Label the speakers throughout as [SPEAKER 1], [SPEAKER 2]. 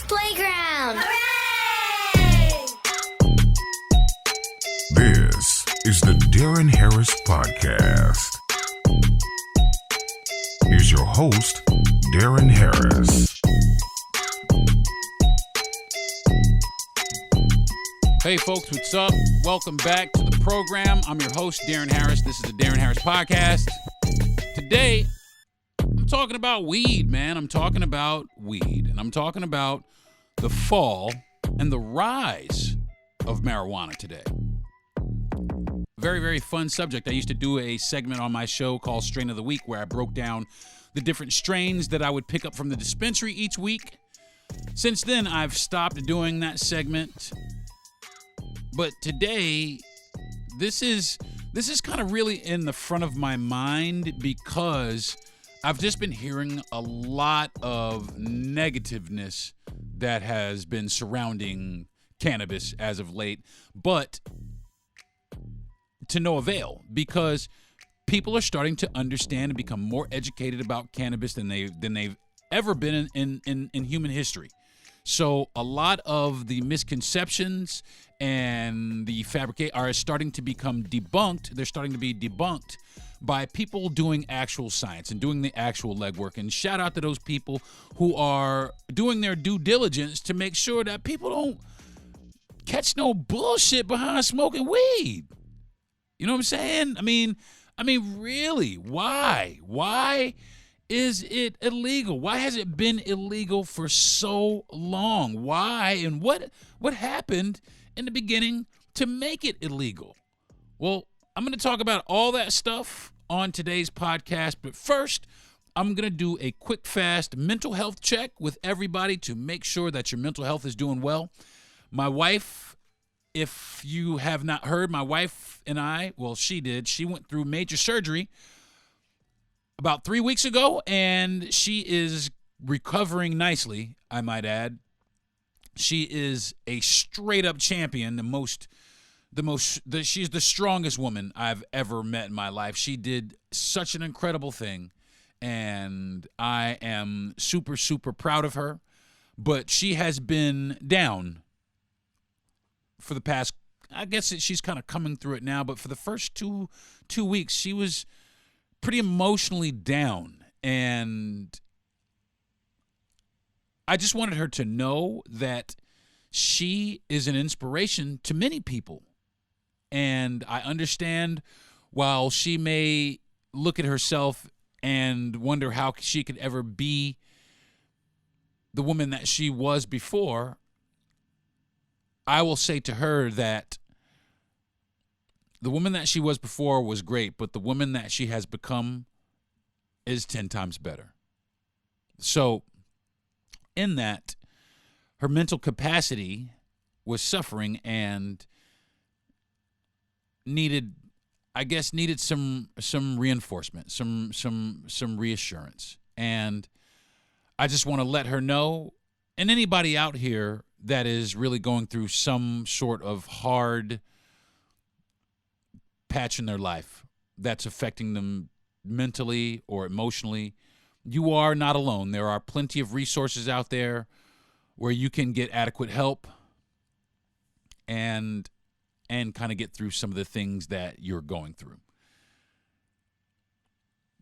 [SPEAKER 1] Playground!
[SPEAKER 2] Hooray!
[SPEAKER 3] This is the Deron Harris Podcast. Here's your host, Deron Harris.
[SPEAKER 4] Hey folks, what's up? Welcome back to the program. I'm your host, Deron Harris. This is the Deron Harris Podcast. Today, I'm talking about weed, man. I'm talking about weed. And I'm talking about the fall and the rise of marijuana today. Very, very fun subject. I used to do a segment on my show called Strain of the Week where I broke down the different strains that I would pick up from the dispensary each week. Since then, I've stopped doing that segment. But today, this is kind of really in the front of my mind because I've just been hearing a lot of negativeness that has been surrounding cannabis as of late, but to no avail because people are starting to understand and become more educated about cannabis than they've ever been in human history. So a lot of the misconceptions and the fabricate are starting to become debunked. They're starting to be debunked by people doing actual science and doing the actual legwork. And shout out to those people who are doing their due diligence to make sure that people don't catch no bullshit behind smoking weed. You know what I'm saying? I mean, really, why? Why is it illegal? Why has it been illegal for so long? Why and what happened in the beginning to make it illegal? Well, I'm going to talk about all that stuff on today's podcast, but first, I'm going to do a quick, fast mental health check with everybody to make sure that your mental health is doing well. My wife, if you have not heard, my wife and I, well, she went through major surgery about 3 weeks ago, and she is recovering nicely, I might add. She is a straight-up champion, she's the strongest woman I've ever met in my life. She did such an incredible thing, and I am super, super proud of her. But she has been down for the past, I guess she's kind of coming through it now, but for the first two weeks, she was pretty emotionally down, and I just wanted her to know that she is an inspiration to many people. And I understand while she may look at herself and wonder how she could ever be the woman that she was before, I will say to her that the woman that she was before was great, but the woman that she has become is 10 times better. So in that, her mental capacity was suffering and needed some reinforcement, some reassurance. And I just want to let her know, and anybody out here that is really going through some sort of hard patch in their life that's affecting them mentally or emotionally, you are not alone. There are plenty of resources out there where you can get adequate help and kind of get through some of the things that you're going through.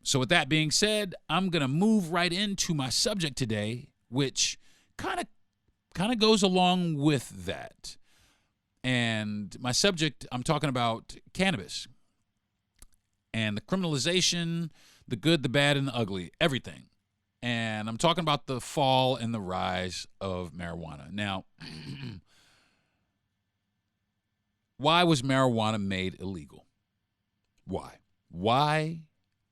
[SPEAKER 4] So with that being said, I'm going to move right into my subject today, which kind of goes along with that. And my subject, I'm talking about cannabis and the criminalization, the good, the bad, and the ugly, everything. And I'm talking about the fall and the rise of marijuana. Now, why was marijuana made illegal? Why?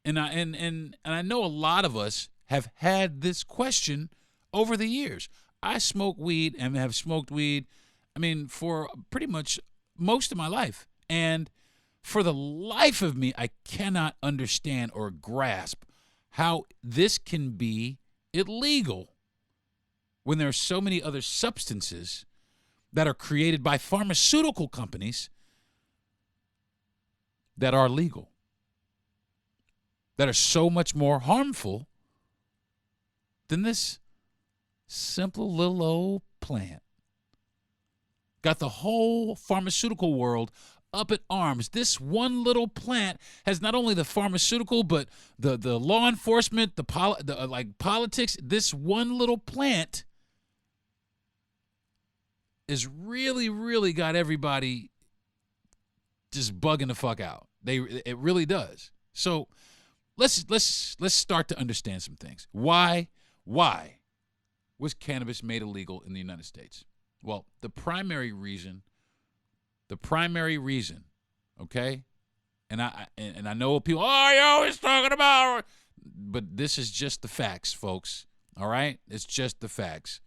[SPEAKER 4] And I know a lot of us have had this question over the years. I smoke weed and have smoked weed, for pretty much most of my life. And for the life of me, I cannot understand or grasp how this can be illegal when there are so many other substances that are created by pharmaceutical companies that are legal, that are so much more harmful than this simple little old plant. Got the whole pharmaceutical world up at arms. This one little plant has not only the pharmaceutical, but the law enforcement, the politics. This one little plant is really, really got everybody just bugging the fuck out. It really does. So let's start to understand some things. Why was cannabis made illegal in the United States? Well, the primary reason, okay? And I know people, you're always talking about, but this is just the facts, folks. All right? It's just the facts.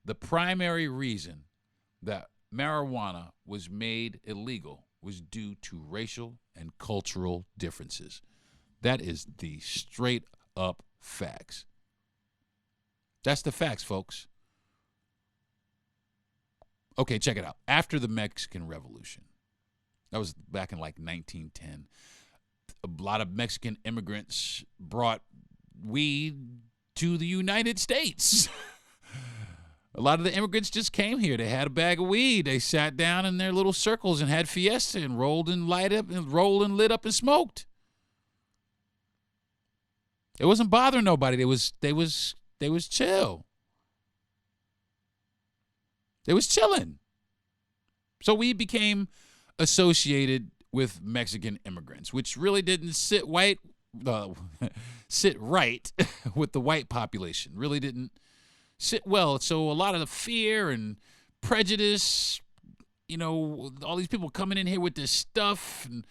[SPEAKER 4] The primary reason that marijuana was made illegal was due to racial and cultural differences. That is the straight up facts. That's the facts, folks. Okay, check it out. After the Mexican Revolution, that was back in like 1910, a lot of Mexican immigrants brought weed to the United States. A lot of the immigrants just came here. They had a bag of weed. They sat down in their little circles and had fiesta and rolled and lit up and smoked. It wasn't bothering nobody. They was chill. They was chilling. So we became associated with Mexican immigrants, which really didn't sit right with the white population. Really didn't sit well. So a lot of the fear and prejudice, all these people coming in here with this stuff, and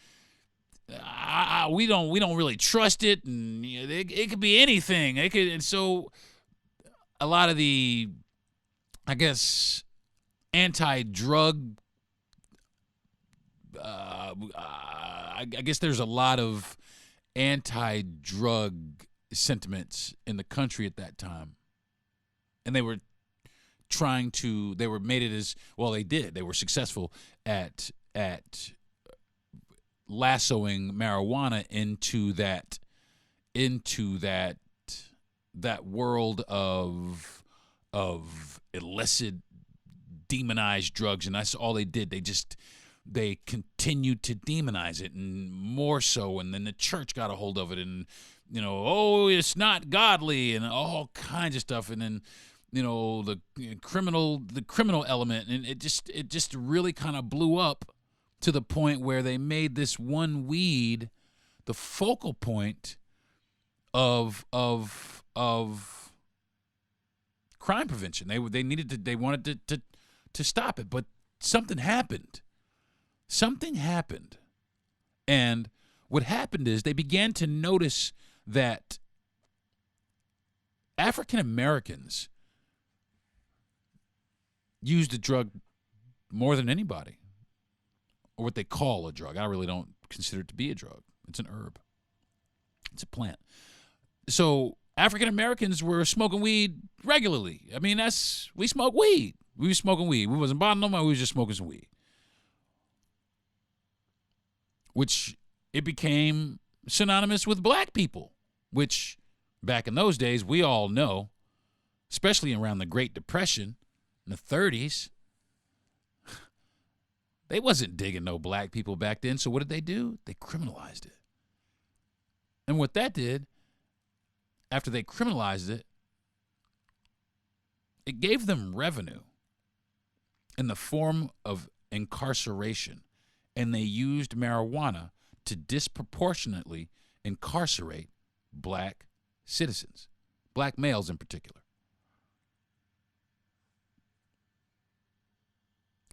[SPEAKER 4] we don't really trust it, and it could be anything. And so a lot of the, I guess, anti-drug, I guess there's a lot of anti-drug sentiments in the country at that time. And they were made it as, well, they did. They were successful at lassoing marijuana into that world of illicit, demonized drugs, and that's all they did. They continued to demonize it, and more so, and then the church got a hold of it, and it's not godly, and all kinds of stuff, and then the criminal element, and it just really kind of blew up to the point where they made this one weed the focal point of crime prevention. They wanted to stop it, but something happened. And what happened is they began to notice that African Americans used the drug more than anybody, or what they call a drug. I really don't consider it to be a drug. It's an herb. It's a plant. So African Americans were smoking weed regularly. I mean, we smoke weed. We were smoking weed. We wasn't buying no money. We was just smoking some weed. Which it became synonymous with black people, which back in those days, we all know, especially around the Great Depression in the 30s, they wasn't digging no black people back then. So what did they do? They criminalized it. And what that did, after they criminalized it, it gave them revenue in the form of incarceration. And they used marijuana to disproportionately incarcerate black citizens, black males in particular.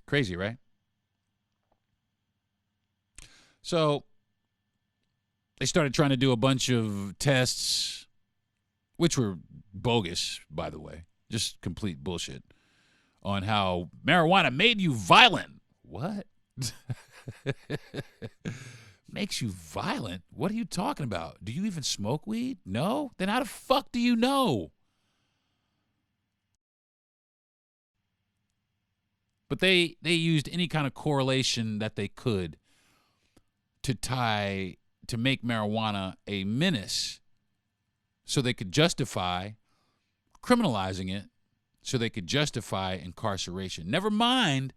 [SPEAKER 4] Crazy, right? So they started trying to do a bunch of tests, which were bogus, by the way, just complete bullshit, on how marijuana made you violent. What? Makes you violent? What are you talking about? Do you even smoke weed? No? Then how the fuck do you know? But they used any kind of correlation that they could to make marijuana a menace so they could justify criminalizing it so they could justify incarceration. Never mind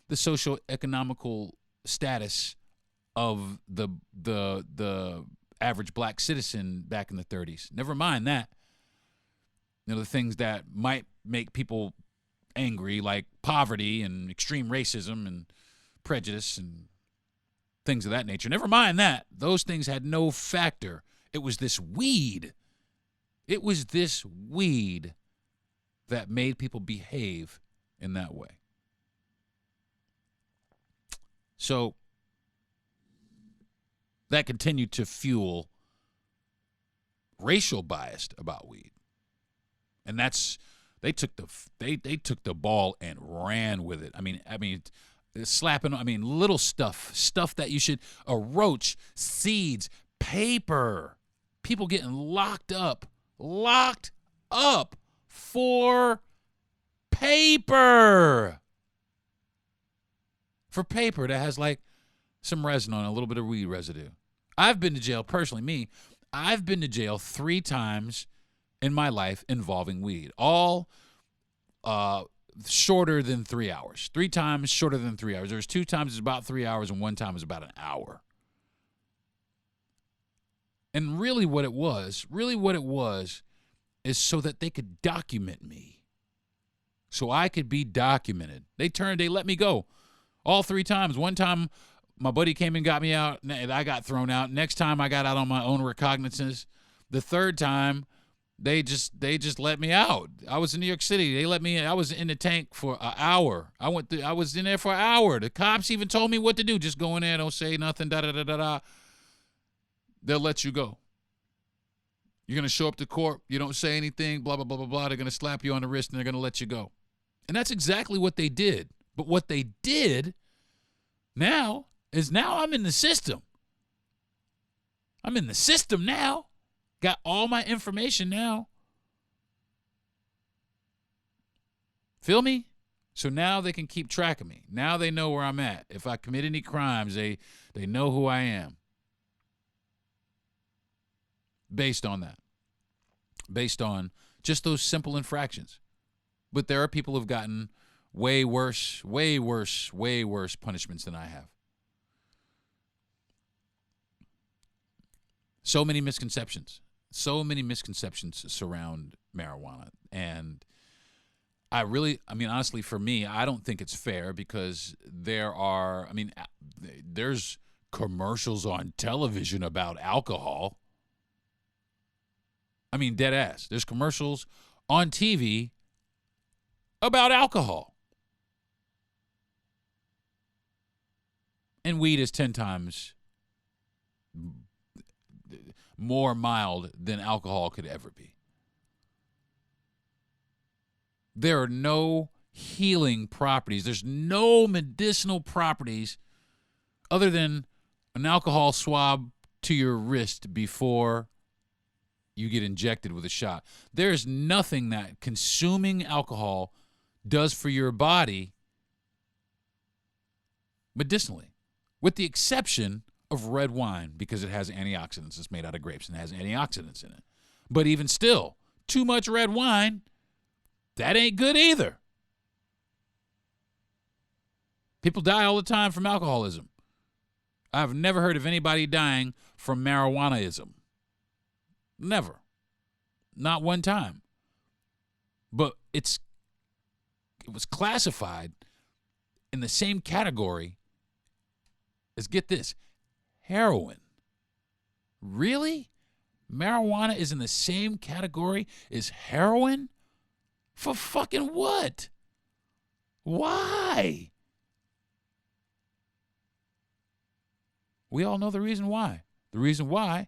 [SPEAKER 4] the social economical status of the average black citizen back in the 30s. Never mind that. The things that might make people angry, like poverty and extreme racism and prejudice and things of that nature. Never mind that. Those things had no factor. It was this weed. It was this weed that made people behave in that way. So that continued to fuel racial bias about weed. And they took the ball and ran with it. I mean, slapping. Little stuff that you should. A roach, seeds, paper. People getting locked up for paper. For paper that has like some resin on it, a little bit of weed residue. I've been to jail personally. I've been to jail 3 times in my life involving weed, all shorter than 3 hours. 3 times shorter than 3 hours. There's 2 times it's about 3 hours, and 1 time is about an hour. And really what it was is so that they could document me, so I could be documented. They let me go all 3 times. 1 time my buddy came and got me out, and I got thrown out. Next time I got out on my own recognizance. The 3rd time, they just let me out. I was in New York City. They let me in. I was in the tank for an hour. I was in there for an hour. The cops even told me what to do. Just go in there, don't say nothing, da-da-da-da-da. They'll let you go. You're going to show up to court. You don't say anything, blah, blah, blah, blah, blah. They're going to slap you on the wrist, and they're going to let you go. And that's exactly what they did. But what they did now is I'm in the system. I'm in the system now. Got all my information now. Feel me? So now they can keep track of me. Now they know where I'm at. If I commit any crimes, they know who I am. Based on that. Based on just those simple infractions. But there are people who've gotten way worse punishments than I have. So many misconceptions surround marijuana. And honestly, for me, I don't think it's fair because there's commercials on television about alcohol. Dead ass. There's commercials on TV about alcohol. And weed is 10 times more mild than alcohol could ever be. There are no healing properties. There's no medicinal properties other than an alcohol swab to your wrist before you get injected with a shot. There's nothing that consuming alcohol does for your body medicinally, with the exception of red wine, because it has antioxidants. It's made out of grapes and it has antioxidants in it. But even still, too much red wine, that ain't good either. People die all the time from alcoholism. I've never heard of anybody dying from marijuanaism. Never. Not one time. But it was classified in the same category as, get this, heroin. Really? Marijuana is in the same category as heroin? For fucking what? Why? We all know the reason why. The reason why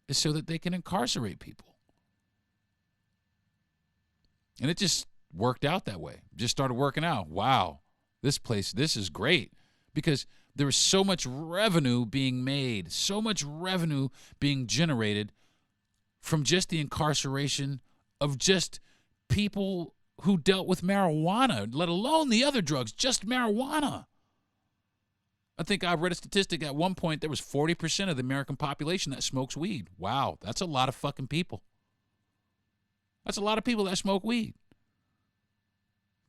[SPEAKER 4] is so that they can incarcerate people. And it just worked out that way. Just started working out. Wow, this is great. Because there was so much revenue being made, so much revenue being generated from just the incarceration of just people who dealt with marijuana, let alone the other drugs, just marijuana. I think I read a statistic at one point there was 40% of the American population that smokes weed. Wow, that's a lot of fucking people. That's a lot of people that smoke weed.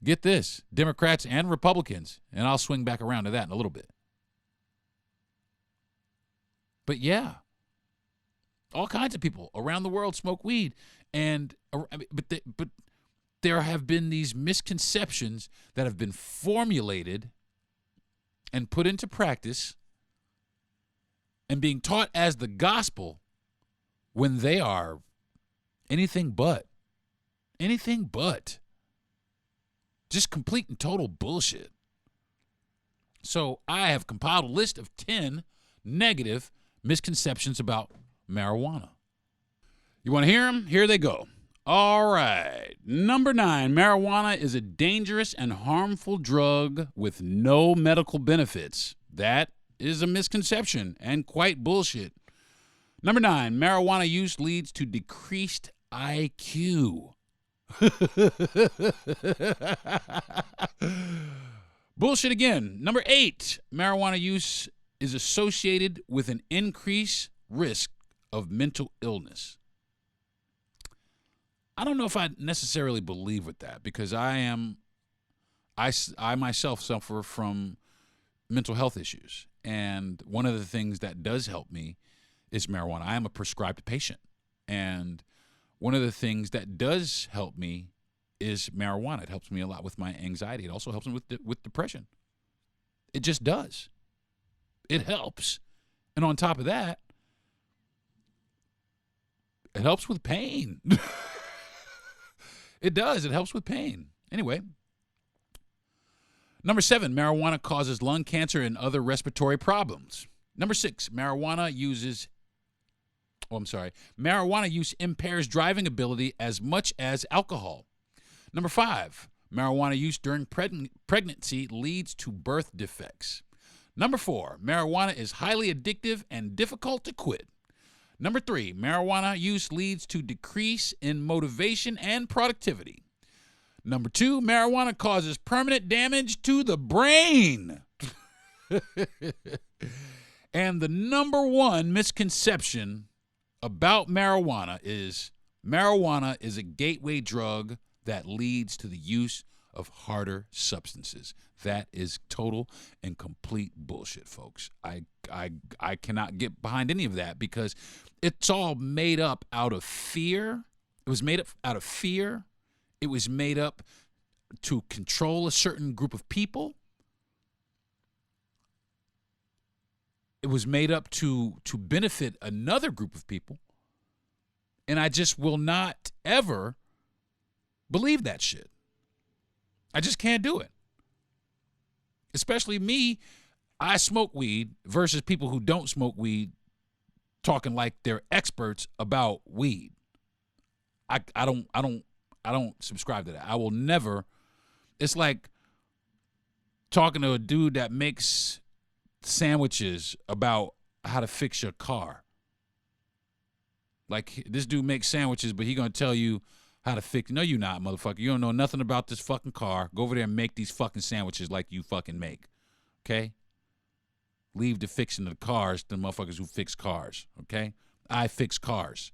[SPEAKER 4] Get this, Democrats and Republicans, and I'll swing back around to that in a little bit. But yeah, all kinds of people around the world smoke weed, but there have been these misconceptions that have been formulated and put into practice and being taught as the gospel when they are anything but. Just complete and total bullshit. So I have compiled a list of 10 negative misconceptions about marijuana. You want to hear them? Here they go. All right. Number 9, marijuana is a dangerous and harmful drug with no medical benefits. That is a misconception and quite bullshit. Number 9, marijuana use leads to decreased IQ. Bullshit again. Number 8, marijuana use is associated with an increased risk of mental illness. I don't know if I necessarily believe with that because I myself suffer from mental health issues. And one of the things that does help me is marijuana. I am a prescribed patient. And one of the things that does help me is marijuana. It helps me a lot with my anxiety. It also helps me with depression. It just does. It helps. And on top of that, it helps with pain. It does. It helps with pain. Anyway. Number 7, marijuana causes lung cancer and other respiratory problems. Number 6, marijuana use impairs driving ability as much as alcohol. Number 5, marijuana use during pregnancy leads to birth defects. Number 4, marijuana is highly addictive and difficult to quit. Number 3, marijuana use leads to decrease in motivation and productivity. Number 2, marijuana causes permanent damage to the brain. And the number 1 misconception about marijuana is a gateway drug that leads to the use of harder substances. That is total and complete bullshit, folks. I cannot get behind any of that because it's all made up out of fear. It was made up out of fear. It was made up to control a certain group of people. It was made up to benefit another group of people. And I just will not ever believe that shit. I just can't do it. Especially me, I smoke weed versus people who don't smoke weed talking like they're experts about weed. I don't subscribe to that. I will never. It's like talking to a dude that makes sandwiches about how to fix your car. Like, this dude makes sandwiches, but he gonna tell you how to fix. No, you not, motherfucker. You don't know nothing about this fucking car. Go over there and make these fucking sandwiches like you fucking make. Okay? Leave the fixing of the cars to the motherfuckers who fix cars. Okay? I fix cars.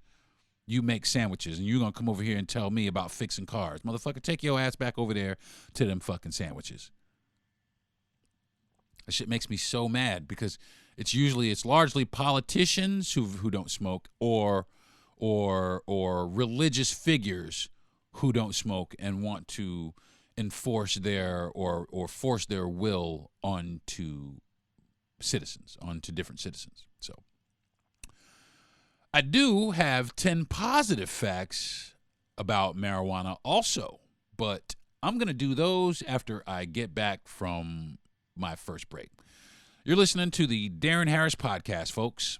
[SPEAKER 4] You make sandwiches, and you're going to come over here and tell me about fixing cars. Motherfucker, take your ass back over there to them fucking sandwiches. That shit makes me so mad because it's largely politicians who don't smoke or religious figures who don't smoke and want to enforce their or force their will onto different citizens. So I do have 10 positive facts about marijuana also, but I'm going to do those after I get back from my first break. You're listening to the Darren Harris Podcast, folks.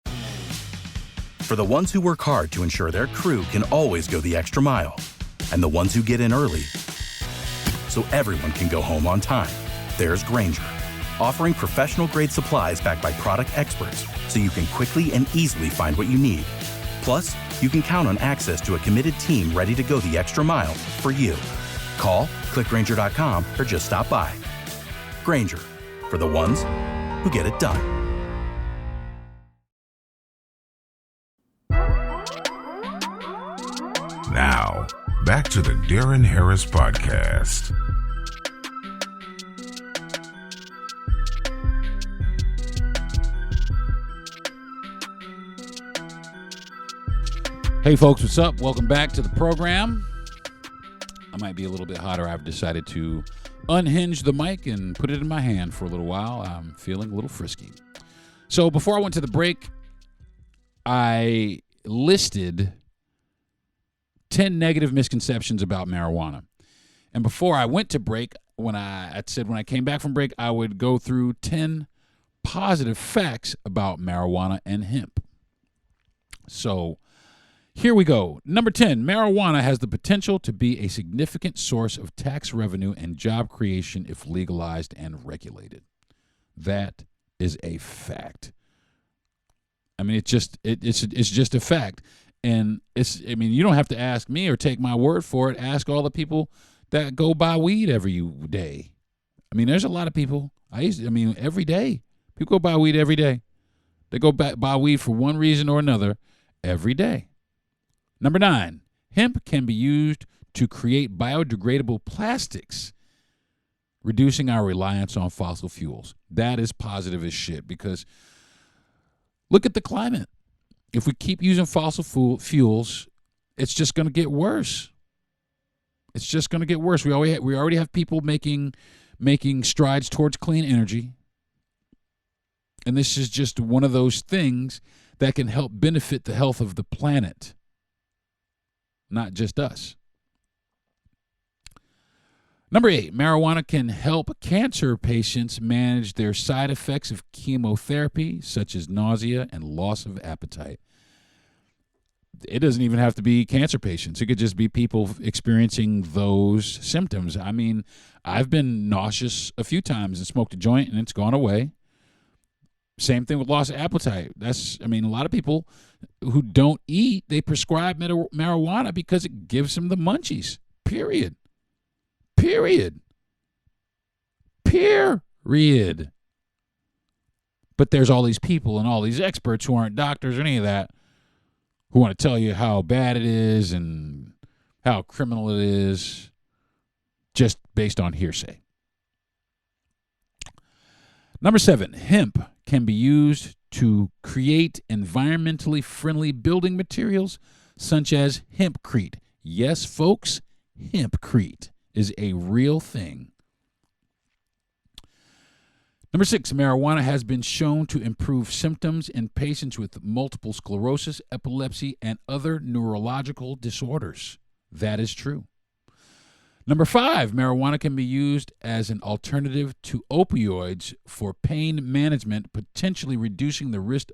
[SPEAKER 1] For the ones who work hard to ensure their crew can always go the extra mile, and the ones who get in early so everyone can go home on time, there's Grainger, offering professional-grade supplies backed by product experts so you can quickly and easily find what you need. Plus, you can count on access to a committed team ready to go the extra mile for you. Call, click Grainger.com, or just stop by. Grainger, for the ones who get it done.
[SPEAKER 3] Now, back to the Deron Harris Podcast.
[SPEAKER 4] Hey folks, what's up? Welcome back to the program. I might be a little bit hotter. I've decided to unhinge the mic and put it in my hand for a little while. I'm feeling a little frisky. So before I went to the break, I listed 10 negative misconceptions about marijuana. And before I went to break, when I said when I came back from break, I would go through 10 positive facts about marijuana and hemp. So here we go. Number 10, marijuana has the potential to be a significant source of tax revenue and job creation if legalized and regulated. That is a fact. I mean, it's just a fact. And you don't have to ask me or take my word for it. Ask all the people that go buy weed every day. I mean, there's a lot of people. Every day. People go buy weed every day. They go buy weed for one reason or another every day. Number 9, hemp can be used to create biodegradable plastics, reducing our reliance on fossil fuels. That is positive as shit because look at the climate. If we keep using fossil fuels, it's just going to get worse. It's just going to get worse. We already have people making strides towards clean energy. And this is just one of those things that can help benefit the health of the planet. Not just us. Number 8, marijuana can help cancer patients manage their side effects of chemotherapy, such as nausea and loss of appetite. It doesn't even have to be cancer patients. It could just be people experiencing those symptoms. I mean, I've been nauseous a few times and smoked a joint and it's gone away. Same thing with loss of appetite. A lot of people who don't eat, they prescribe marijuana because it gives them the munchies. Period. But there's all these people and all these experts who aren't doctors or any of that who want to tell you how bad it is and how criminal it is just based on hearsay. Number 7, hemp can be used to create environmentally friendly building materials such as hempcrete. Yes, folks, hempcrete is a real thing. Number 6, marijuana has been shown to improve symptoms in patients with multiple sclerosis, epilepsy, and other neurological disorders. That is true. Number 5, marijuana can be used as an alternative to opioids for pain management, potentially reducing the risk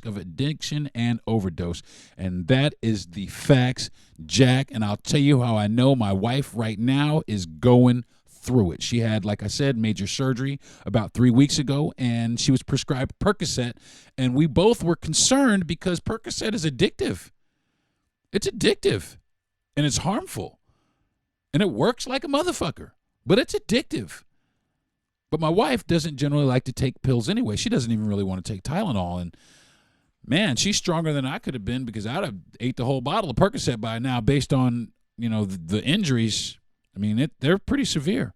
[SPEAKER 4] of addiction and overdose. And that is the facts, Jack. And I'll tell you how I know. My wife right now is going through it. She had, like I said, major surgery about 3 weeks ago, and she was prescribed Percocet. And we both were concerned because Percocet is addictive. It's addictive, and it's harmful. And it works like a motherfucker, but it's addictive. But my wife doesn't generally like to take pills anyway. She doesn't even really want to take Tylenol. And, man, she's stronger than I could have been because I'd have ate the whole bottle of Percocet by now based on, the injuries. I mean, they're pretty severe.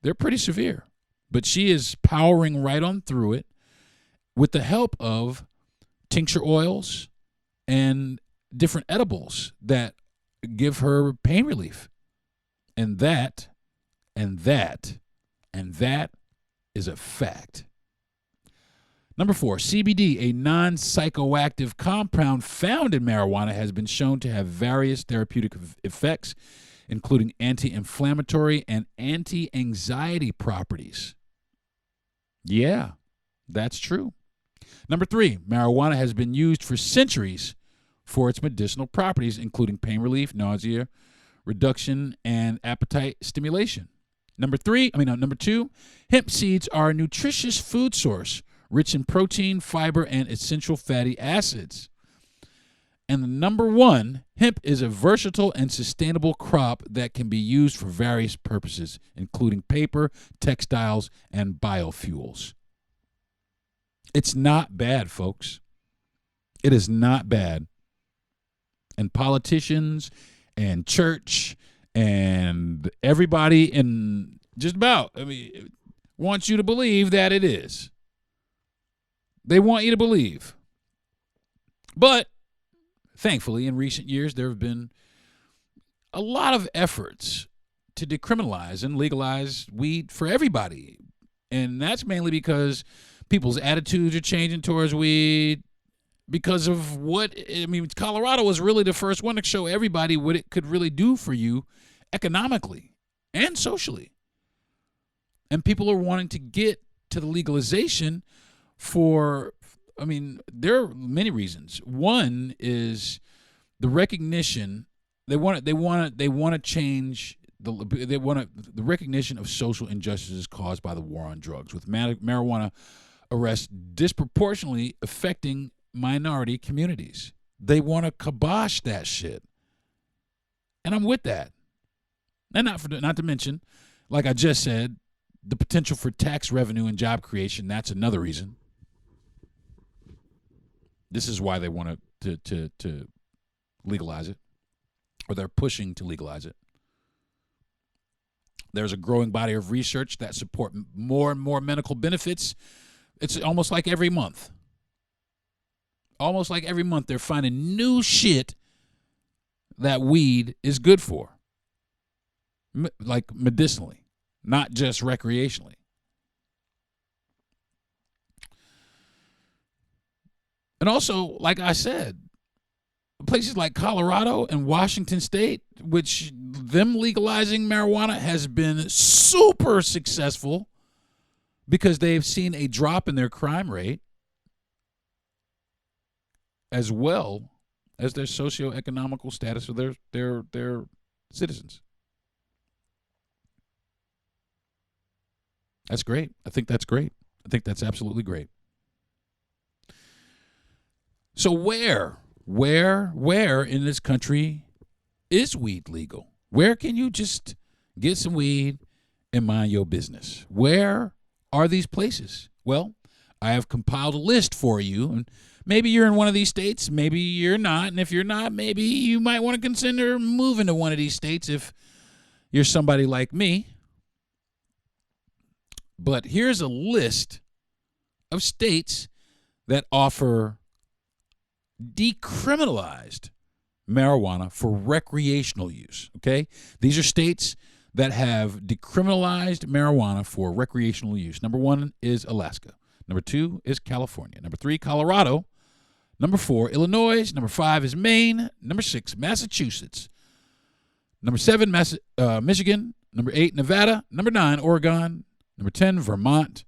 [SPEAKER 4] They're pretty severe. But she is powering right on through it with the help of tincture oils and different edibles that give her pain relief. And that is a fact. Number 4, CBD, a non-psychoactive compound found in marijuana, has been shown to have various therapeutic effects, including anti-inflammatory and anti-anxiety properties. Yeah, that's true. Number 3, marijuana has been used for centuries for its medicinal properties, including pain relief, nausea, reduction, and appetite stimulation. Number 2, hemp seeds are a nutritious food source, rich in protein, fiber, and essential fatty acids. And number 1, hemp is a versatile and sustainable crop that can be used for various purposes, including paper, textiles, and biofuels. It's not bad, folks. It is not bad. And politicians and church and everybody in just about, wants you to believe that it is. They want you to believe. But thankfully, in recent years, there have been a lot of efforts to decriminalize and legalize weed for everybody. And that's mainly because people's attitudes are changing towards weed because of Colorado was really the first one to show everybody what it could really do for you economically and socially. And people are wanting to get to the legalization for, there are many reasons. One is the recognition. They want to change the recognition of social injustices caused by the war on drugs, with marijuana arrests disproportionately affecting minority communities. They want to kibosh that shit, and I'm with that. And not to mention, like I just said, the potential for tax revenue and job creation. That's another reason. This is why they want to legalize it, or they're pushing to legalize it. There's a growing body of research that support more and more medical benefits. It's almost like every month. Almost like every month they're finding new shit that weed is good for. Like medicinally, not just recreationally. And also, like I said, places like Colorado and Washington State, which them legalizing marijuana has been super successful because they've seen a drop in their crime rate as well as their socioeconomical status of their citizens. That's great. I think that's great. I think that's absolutely great. So where in this country is weed legal? Where can you just get some weed and mind your business? Where are these places? Well, I have compiled a list for you, and maybe you're in one of these states, maybe you're not, and if you're not, maybe you might want to consider moving to one of these states if you're somebody like me. But here's a list of states that offer decriminalized marijuana for recreational use, okay? These are states that have decriminalized marijuana for recreational use. Number 1 is Alaska. Number 2 is California. Number 3, Colorado. Number 4, Illinois. Number 5 is Maine. Number 6, Massachusetts. Number 7, Michigan. Number 8, Nevada. Number 9, Oregon. Number 10, Vermont.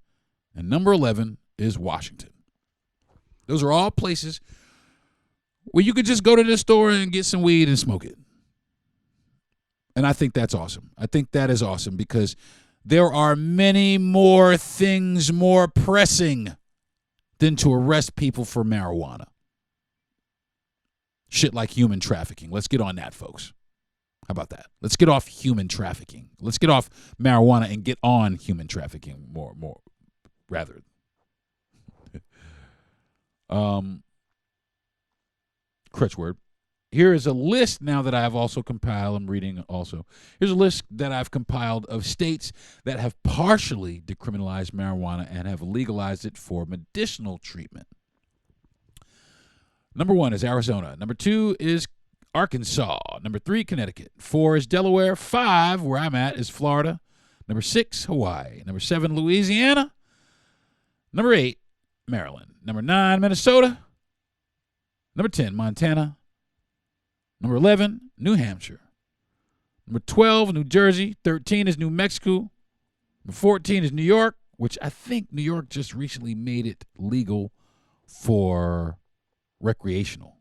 [SPEAKER 4] And number 11 is Washington. Those are all places where you could just go to the store and get some weed and smoke it. And I think that's awesome. I think that is awesome because there are many more things more pressing than to arrest people for marijuana. Shit like human trafficking. Let's get on that, folks. How about that? Let's get off human trafficking. Let's get off marijuana and get on human trafficking more rather. Crutch word. Here is a list now that I have also compiled. I'm reading also. Here's a list that I've compiled of states that have partially decriminalized marijuana and have legalized it for medicinal treatment. Number 1 is Arizona. Number 2 is Arkansas. Number 3, Connecticut. 4 is Delaware. 5, where I'm at, is Florida. Number 6, Hawaii. Number 7, Louisiana. Number 8, Maryland. Number 9, Minnesota. Number 10, Montana. Number 11, New Hampshire. Number 12, New Jersey. 13 is New Mexico. Number 14 is New York, which I think New York just recently made it legal for recreational.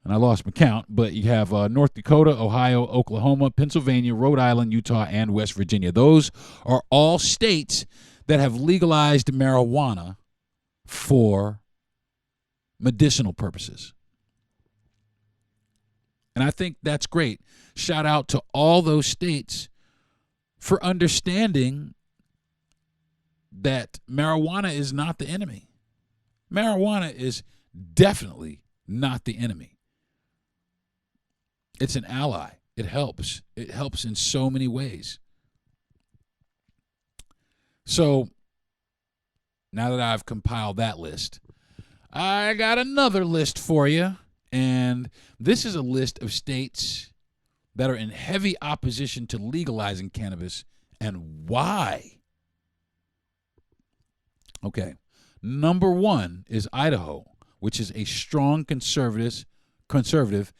[SPEAKER 4] And I lost my count, but you have North Dakota, Ohio, Oklahoma, Pennsylvania, Rhode Island, Utah, and West Virginia. Those are all states that have legalized marijuana for medicinal purposes. And I think that's great. Shout out to all those states for understanding that marijuana is not the enemy. Marijuana is definitely not the enemy. It's an ally. It helps. It helps in so many ways. So now that I've compiled that list, I got another list for you. And this is a list of states that are in heavy opposition to legalizing cannabis and why. Okay. Number 1 is Idaho, which is a strong conservative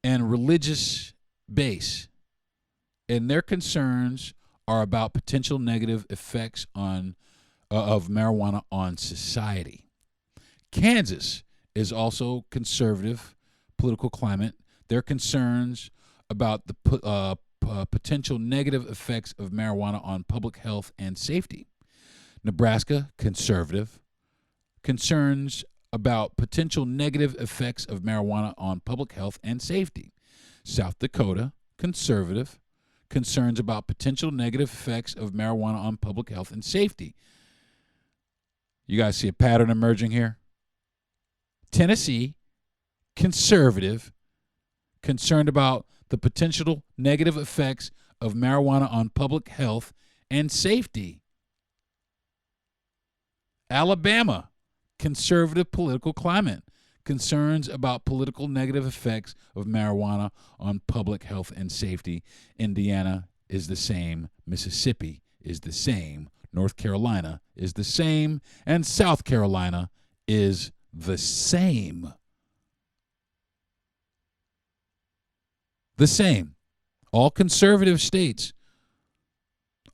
[SPEAKER 4] and religious base. And their concerns are about potential negative effects of marijuana on society. Kansas is also conservative political climate. Their concerns about the potential negative effects of marijuana on public health and safety. Nebraska, conservative, concerns about potential negative effects of marijuana on public health and safety. South Dakota, conservative, concerns about potential negative effects of marijuana on public health and safety. You guys see a pattern emerging here? Tennessee, conservative, concerned about the potential negative effects of marijuana on public health and safety. Alabama, conservative political climate, concerns about political negative effects of marijuana on public health and safety. Indiana is the same. Mississippi is the same. North Carolina is the same. And South Carolina is the same. The same. All conservative states,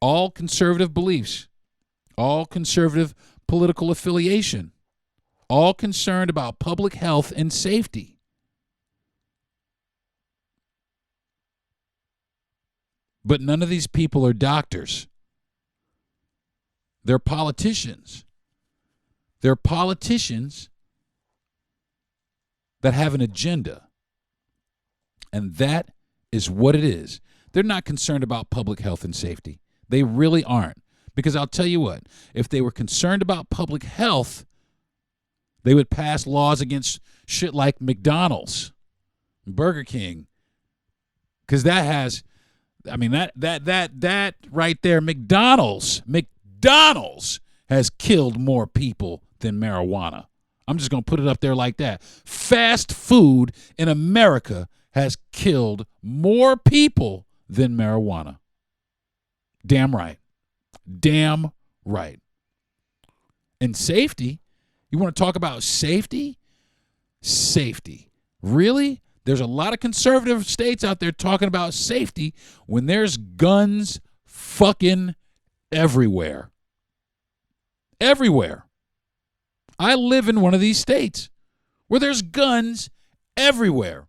[SPEAKER 4] all conservative beliefs, all conservative political affiliation, all concerned about public health and safety. But none of these people are doctors. They're politicians. They're politicians that have an agenda. And that is what it is. They're not concerned about public health and safety. They really aren't. Because I'll tell you what, if they were concerned about public health, they would pass laws against shit like McDonald's, Burger King. Because that has, I mean, that right there, McDonald's has killed more people than marijuana. I'm just going to put it up there like that. Fast food in America has killed more people than marijuana. Damn right. Damn right. And safety, you want to talk about safety? Safety. Really? There's a lot of conservative states out there talking about safety when there's guns fucking everywhere. Everywhere. I live in one of these states where there's guns everywhere.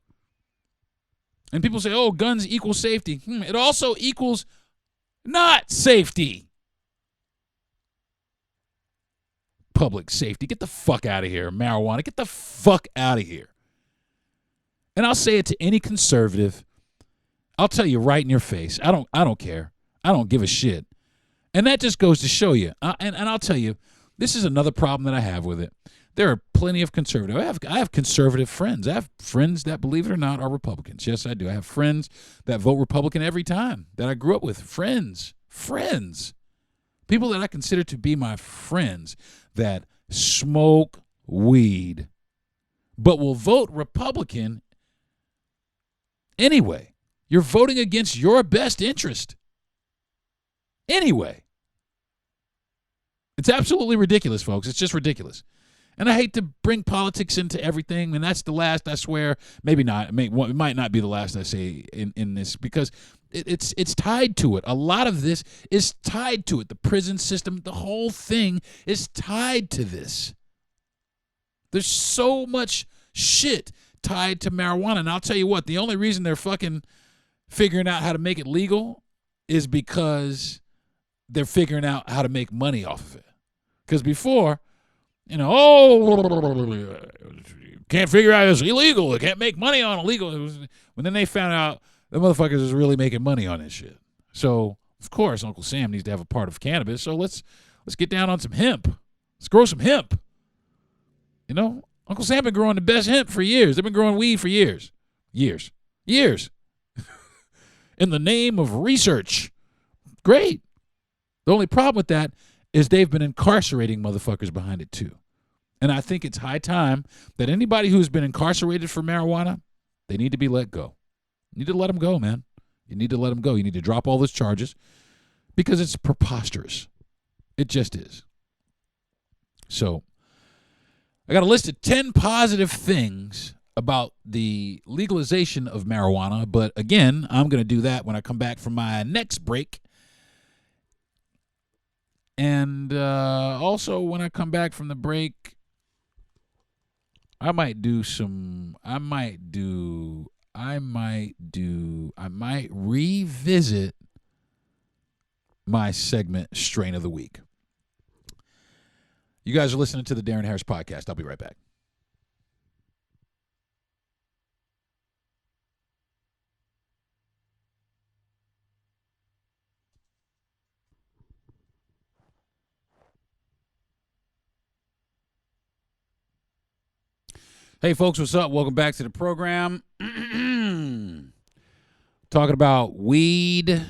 [SPEAKER 4] And people say, oh, guns equal safety. It also equals not safety. Public safety. Get the fuck out of here. Marijuana. Get the fuck out of here. And I'll say it to any conservative. I'll tell you right in your face. I don't care. I don't give a shit. And that just goes to show you. And I'll tell you, this is another problem that I have with it. There are plenty of conservative. I have conservative friends. I have friends that, believe it or not, are Republicans. Yes, I do. I have friends that vote Republican every time that I grew up with. Friends. People that I consider to be my friends that smoke weed but will vote Republican anyway. You're voting against your best interest anyway. It's absolutely ridiculous, folks. It's just ridiculous. And I hate to bring politics into everything, and that's the last, I swear. Maybe not. It might not be the last I say in this, because it's tied to it. A lot of this is tied to it. The prison system, the whole thing is tied to this. There's so much shit tied to marijuana. And I'll tell you what, the only reason they're fucking figuring out how to make it legal is because they're figuring out how to make money off of it. Because before, can't figure out it's illegal. They can't make money on illegal. When then they found out the motherfuckers is really making money on this shit. So, of course, Uncle Sam needs to have a part of cannabis. So let's get down on some hemp. Let's grow some hemp. Uncle Sam been growing the best hemp for years. They've been growing weed for years. Years. in the name of research. Great. The only problem with that is they've been incarcerating motherfuckers behind it too. And I think it's high time that anybody who's been incarcerated for marijuana, they need to be let go. You need to let them go, man. You need to let them go. You need to drop all those charges because it's preposterous. It just is. So I got a list of 10 positive things about the legalization of marijuana. But again, I'm going to do that when I come back from my next break. And also when I come back from the break, I might revisit my segment Strain of the Week. You guys are listening to the Darren Harris Podcast. I'll be right back. Hey, folks, what's up? Welcome back to the program. Talking about weed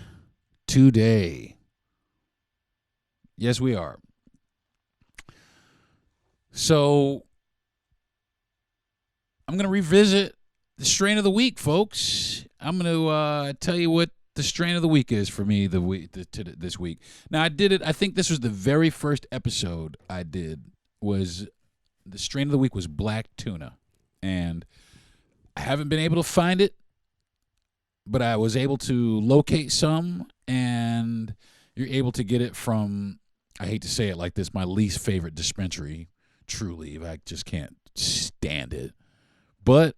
[SPEAKER 4] today. Yes, we are. So I'm going to revisit the strain of the week, folks. I'm going to tell you what the strain of the week is for me this week. Now, I did it. I think this was the very first episode I did. Was the strain of the week was black tuna, and I haven't been able to find it, but I was able to locate some, and you're able to get it from, I hate to say it like this, my least favorite dispensary, Truly. I just can't stand it. But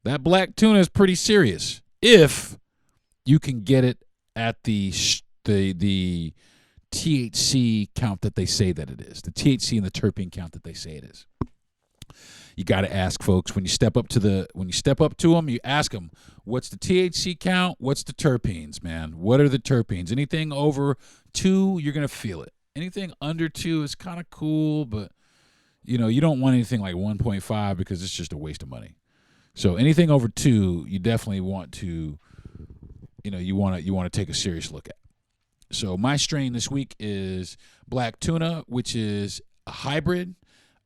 [SPEAKER 4] that black tuna is pretty serious if you can get it at the THC count that they say that it is, the THC and the terpene count that they say it is. You got to ask folks when you step up to them, you ask them, what's the THC count? What's the terpenes, man? What are the terpenes? Anything over 2, you're going to feel it. Anything under 2 is kind of cool, but you don't want anything like 1.5 because it's just a waste of money. So anything over 2, you definitely want to, you want to take a serious look at. So my strain this week is black tuna, which is a hybrid.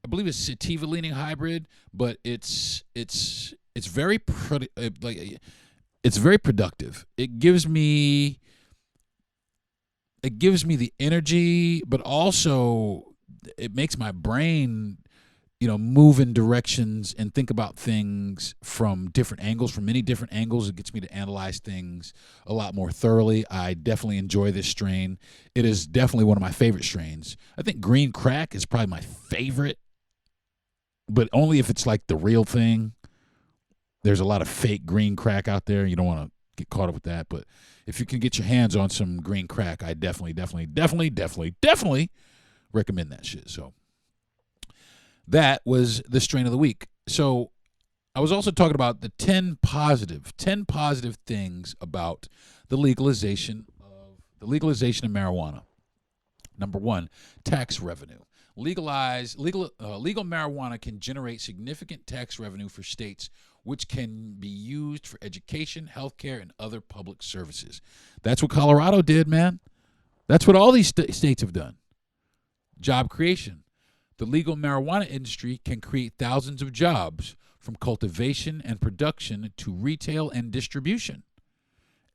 [SPEAKER 4] I believe it's sativa leaning hybrid, but it's very it's very productive. It gives me the energy, but also it makes my brain move in directions and think about things from different angles, from many different angles. It gets me to analyze things a lot more thoroughly. I definitely enjoy this strain. It is definitely one of my favorite strains. I think green crack is probably my favorite, but only if it's like the real thing. There's a lot of fake green crack out there. You don't want to get caught up with that. But if you can get your hands on some green crack, I definitely recommend that shit. So that was the strain of the week. So I was also talking about the 10 positive things about the legalization of marijuana. Number 1, tax revenue. Legal marijuana can generate significant tax revenue for states, which can be used for education, healthcare, and other public services. That's what Colorado did, man. That's what all these states have done. Job creation. The legal marijuana industry can create thousands of jobs, from cultivation and production to retail and distribution.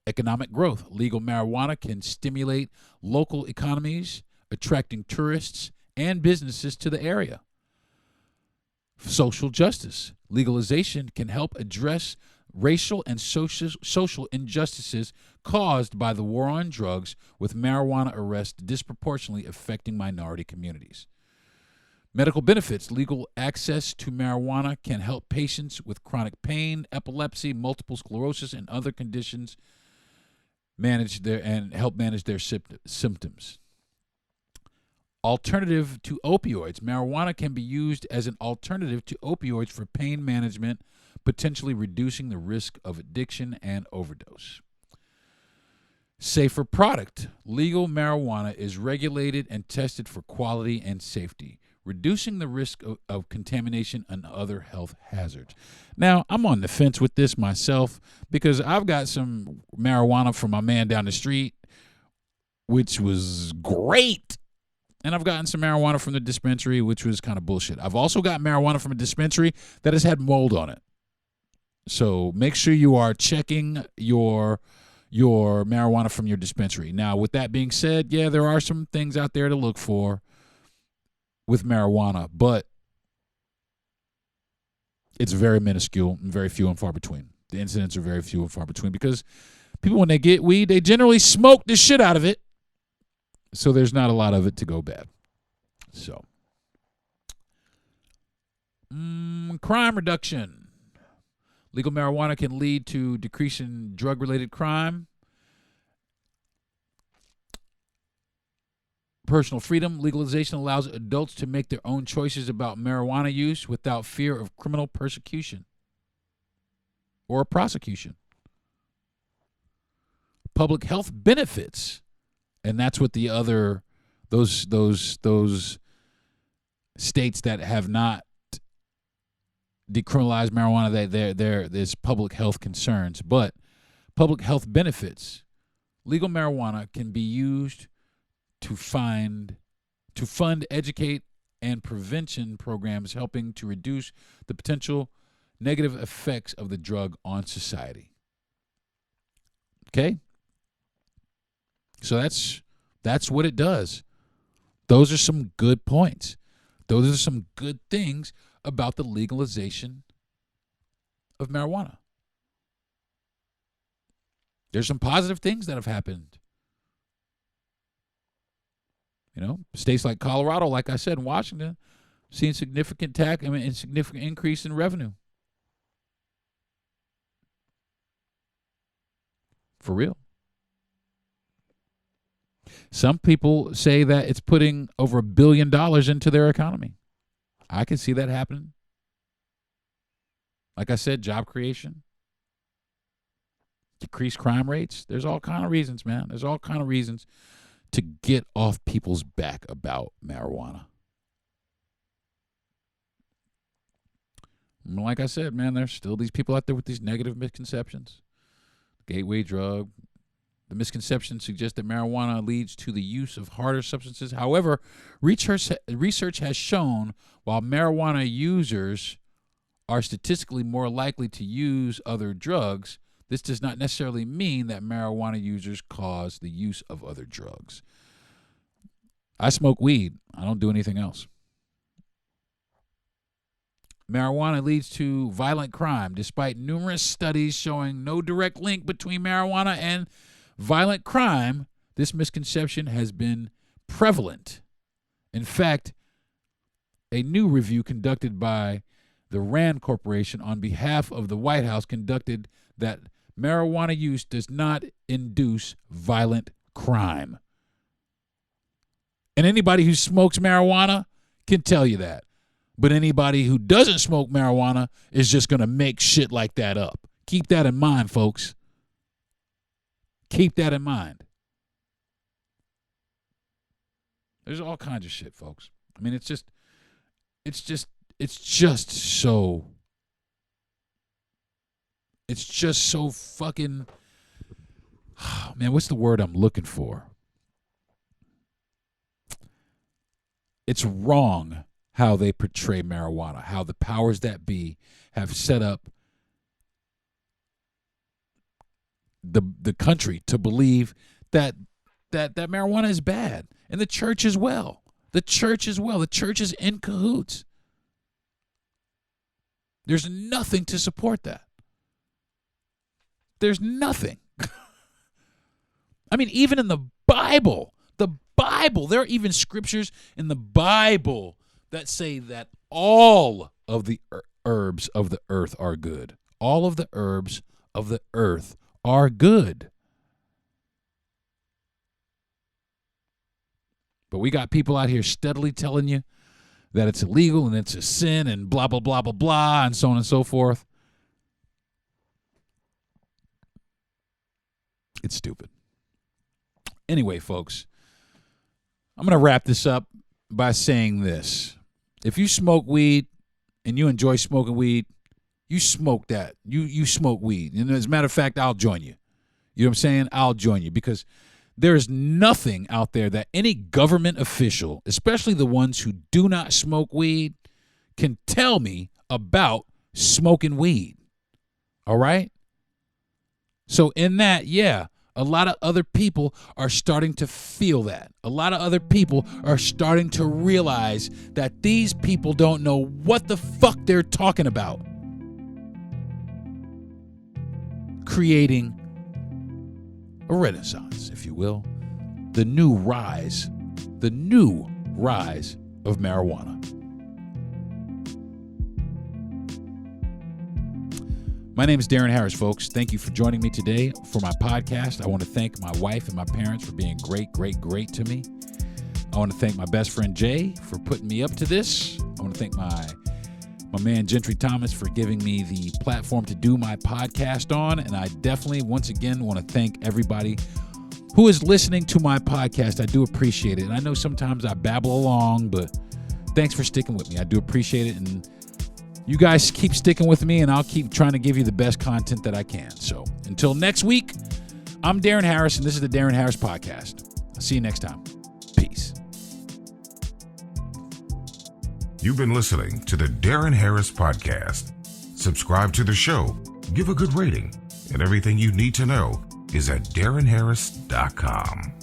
[SPEAKER 4] Economic growth. Legal marijuana can stimulate local economies, attracting tourists and businesses to the area. Social justice. Legalization can help address racial and social injustices caused by the war on drugs, with marijuana arrests disproportionately affecting minority communities. Medical benefits. Legal access to marijuana can help patients with chronic pain, epilepsy, multiple sclerosis, and other conditions manage their symptoms. Alternative to opioids. Marijuana can be used as an alternative to opioids for pain management, potentially reducing the risk of addiction and overdose. Safer product. Legal marijuana is regulated and tested for quality and safety. reducing the risk of contamination and other health hazards. Now, I'm on the fence with this myself because I've got some marijuana from my man down the street, which was great. And I've gotten some marijuana from the dispensary, which was kind of bullshit. I've also got marijuana from a dispensary that has had mold on it. So make sure you are checking your marijuana from your dispensary. Now, with that being said, yeah, there are some things out there to look for with marijuana, but it's very minuscule and very few and far between. The incidents are very few and far between because people, when they get weed, they generally smoke the shit out of it. So there's not a lot of it to go bad. So, crime reduction. Legal marijuana can lead to decrease in drug-related crime. Personal freedom. Legalization allows adults to make their own choices about marijuana use without fear of criminal persecution or prosecution. Public health benefits. And that's what the other those states that have not decriminalized marijuana, there's public health concerns, but public health benefits. Legal marijuana can be used to fund, educate, and prevention programs helping to reduce the potential negative effects of the drug on society. Okay? So that's what it does. Those are some good points. Those are some good things about the legalization of marijuana. There's some positive things that have happened. You know, states like Colorado, like I said, and Washington, seeing significant significant increase in revenue. For real. Some people say that it's putting over $1 billion into their economy. I can see that happening. Like I said, job creation, decreased crime rates. There's all kind of reasons, man. There's all kind of reasons to get off people's back about marijuana. And like I said, man, there's still these people out there with these negative misconceptions. Gateway drug. The misconception suggests that marijuana leads to the use of harder substances. However, research has shown while marijuana users are statistically more likely to use other drugs, this does not necessarily mean that marijuana users cause the use of other drugs. I smoke weed. I don't do anything else. Marijuana leads to violent crime. Despite numerous studies showing no direct link between marijuana and violent crime, this misconception has been prevalent. In fact, a new review conducted by the Rand Corporation on behalf of the White House concluded that marijuana use does not induce violent crime. And anybody who smokes marijuana can tell you that. But anybody who doesn't smoke marijuana is just going to make shit like that up. Keep that in mind, folks. Keep that in mind. There's all kinds of shit, folks. I mean, it's just so fucking, man, what's the word I'm looking for? It's wrong how they portray marijuana, how the powers that be have set up the country to believe that marijuana is bad, and the church as well. The church is in cahoots. There's nothing to support that. There's nothing. I mean, even in the Bible, there are even scriptures in the Bible that say that all of the herbs of the earth are good. All of the herbs of the earth are good. But we got people out here steadily telling you that it's illegal and it's a sin and blah, blah, blah, blah, blah, and so on and so forth. It's stupid. Anyway, folks, I'm going to wrap this up by saying this. If you smoke weed and you enjoy smoking weed, you smoke that. You smoke weed. And as a matter of fact, I'll join you. You know what I'm saying? I'll join you because there's nothing out there that any government official, especially the ones who do not smoke weed, can tell me about smoking weed. All right? So in that, yeah, a lot of other people are starting to feel that. A lot of other people are starting to realize that these people don't know what the fuck they're talking about. Creating a renaissance, if you will. The new rise of marijuana. My name is Darren Harris, folks. Thank you for joining me today for my podcast. I want to thank my wife and my parents for being great to me. I want to thank my best friend Jay for putting me up to this. I want to thank my man Gentry Thomas for giving me the platform to do my podcast on. And I definitely, once again, want to thank everybody who is listening to my podcast. I do appreciate it. And I know sometimes I babble along, but thanks for sticking with me. I do appreciate it. And you guys keep sticking with me, and I'll keep trying to give you the best content that I can. So until next week, I'm Darren Harris, and this is the Darren Harris Podcast. I'll see you next time. Peace.
[SPEAKER 3] You've been listening to the Darren Harris Podcast. Subscribe to the show, give a good rating, and everything you need to know is at DarrenHarris.com.